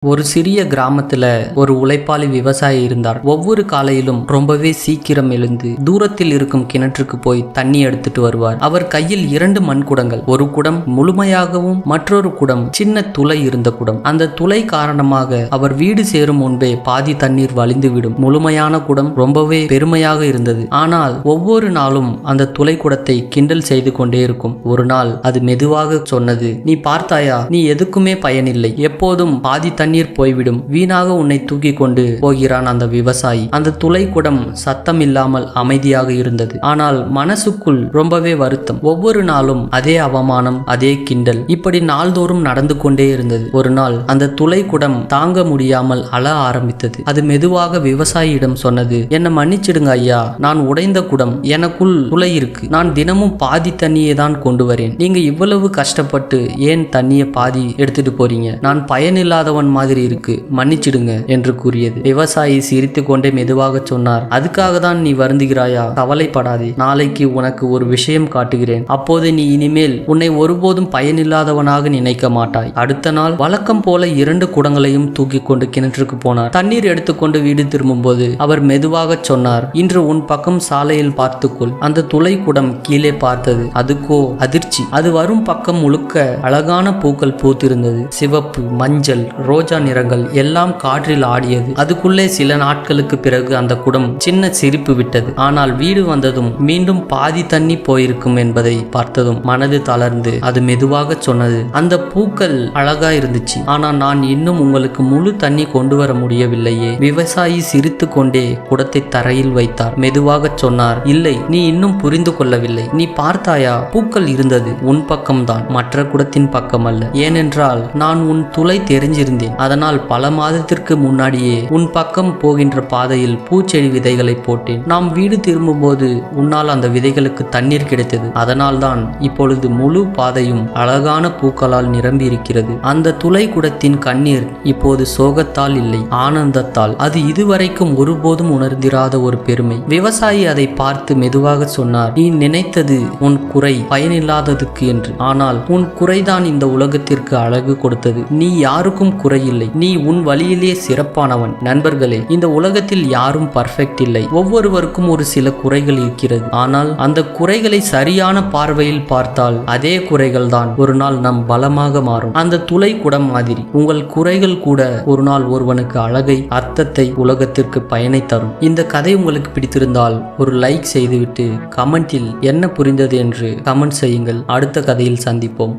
ஒரு சிறிய கிராமத்துல ஒரு உழைப்பாளி விவசாயி இருந்தார். ஒவ்வொரு காலையிலும் ரொம்பவே சீக்கிரம் எழுந்து தூரத்தில் இருக்கும் கிணற்றுக்கு போய் தண்ணி எடுத்துட்டு வருவார். அவர் கையில் 2 மண் குடங்கள், ஒரு குடம் முழுமையாகவும் மற்றொரு குடம் சின்ன துளை இருந்த குடம். அந்த துளை காரணமாக அவர் வீடு சேரும் முன்பே பாதி தண்ணீர் வழிந்துவிடும். முழுமையான குடம் ரொம்பவே பெருமையாக இருந்தது. ஆனால் ஒவ்வொரு நாளும் அந்த துளை குடத்தை கிண்டல் செய்து கொண்டே இருக்கும். ஒரு நாள் அது மெதுவாக சொன்னது, "நீ பார்த்தாயா, நீ எதுக்குமே பயனில்லை, எப்போதும் பாதி தண்ணீர் போய்விடும், வீணாக உன்னை தூக்கி கொண்டு போகிறான்." அந்த விவசாயி அந்த துளை குடம் சத்தம் இல்லாமல் அமைதியாக இருந்தது. ஆனால் மனசுக்குள் ரொம்பவே வருத்தம். ஒவ்வொரு நாளும் அதே அவமானம், அதே கிண்டல், இப்படி நாள்தோறும் நடந்து கொண்டே இருந்தது. ஒரு நாள் அந்த துளை குடம் தாங்க முடியாமல் அழ ஆரம்பித்தது. அது மெதுவாக விவசாயியிடம் சொன்னது, "என்னை மன்னிச்சிடுங்க ஐயா, நான் உடைந்த குடம், எனக்குள் துளை இருக்கு, நான் தினமும் பாதி தண்ணியை தான் கொண்டு வரேன். நீங்க இவ்வளவு கஷ்டப்பட்டு ஏன் தண்ணியை பாதி எடுத்துட்டு போறீங்க? நான் பயனில்லாதவன் மாதிரி இருக்கு, மன்னிச்சிடுங்க" என்று கூறியது. விவசாயி சிரித்து கொண்டே மெதுவாக சொன்னார், "அதுக்காக தான் நீ வருந்துகிறாயா? கவலைப்படாதே, நாளைக்கு உனக்கு ஒரு விஷயம் காட்டுகிறேன். அப்போது நீ இனிமேல் உன்னை ஒருபோதும் பயனில்லாதவனாக நினைக்க மாட்டாய்." அடுத்த நாள் வழக்கம் போல 2 குடங்களையும் தூக்கி கொண்டு கிணற்றுக்கு போனார். தண்ணீர் எடுத்துக்கொண்டு வீடு திரும்பும் போது அவர் மெதுவாக சொன்னார், "இன்று உன் பக்கம் சாலையில் பார்த்துக்கொள்." அந்த துளை குடம் கீழே பார்த்தது. அதுக்கோ அதிர்ச்சி. அது வரும் பக்கம் முழுக்க அழகான பூக்கள் பூத்திருந்தது. சிவப்பு, மஞ்சள், ரோஜா நிறங்கள் எல்லாம் காற்றில் ஆடியது. அதுக்குள்ளே சில நாட்களுக்கு பிறகு அந்த குடம் சின்ன சிரிப்பு விட்டது. ஆனால் வீடு வந்ததும் மீண்டும் பாதி தண்ணி போயிருக்கும் என்பதை பார்த்ததும் மனது தளர்ந்து அது மெதுவாக சொன்னது, "அந்த பூக்கள் அழகா இருந்துச்சு, ஆனால் நான் இன்னும் உங்களுக்கு முழு தண்ணி கொண்டு வர முடியவில்லையே." விவசாயி சிரித்து கொண்டே குடத்தை தரையில் வைத்தார். மெதுவாக சொன்னார், "இல்லை, நீ இன்னும் புரிந்து கொள்ளவில்லை. நீ பார்த்தாயா, பூக்கள் இருந்தது உன் பக்கம்தான், மற்ற குடத்தின் பக்கம் அல்ல. ஏனென்றால் நான் உன் துளை தெரிஞ்சிருந்தேன். அதனால் பல மாதத்திற்கு முன்னாடியே உன் பக்கம் போகின்ற பாதையில் பூச்செடி விதைகளை போட்டேன். நாம் வீடு திரும்பும் போது உன்னால் அந்த விதைகளுக்கு தண்ணீர் கிடைத்தது. அதனால் தான் இப்பொழுது முழு பாதையும் அழகான பூக்களால் நிரம்பி இருக்கிறது." அந்த துளை குடத்தின் கண்ணீர் இப்போது சோகத்தால் இல்லை, ஆனந்தத்தால். அது இதுவரைக்கும் ஒருபோதும் உணர்ந்திராத ஒரு பெருமை. விவசாயி அதை பார்த்து மெதுவாக சொன்னார், "நீ நினைத்தது உன் குறை பயனில்லாததுக்கு என்று. ஆனால் உன் குறைதான் இந்த உலகத்திற்கு அழகு கொடுத்தது. நீ யாருக்கும் குறையில்லை, நீ உன் வழியிலே சிறப்பானவன்." நண்பர்களே, இந்த உலகத்தில் யாரும் பர்ஃபெக்ட் இல்லை. ஒவ்வொருவருக்கும் ஒரு சில குறைகள் இருக்கிறது. ஆனால் அந்த குறைகளை சரியான பார்வையில் பார்த்தால் அதே குறைகள் தான் ஒரு நாள் நம் பலமாக மாறும். அந்த துளை குடம் மாதிரி உங்கள் குறைகள் கூட ஒரு நாள் ஒருவனுக்கு அழகை, அர்த்தத்தை, உலகத்திற்கு பயனை தரும். இந்த கதை உங்களுக்கு பிடித்திருந்தால் ஒரு லைக் செய்துவிட்டு கமெண்டில் என்ன புரிந்தது என்று கமெண்ட் செய்யுங்கள். அடுத்த கதையில் சந்திப்போம்.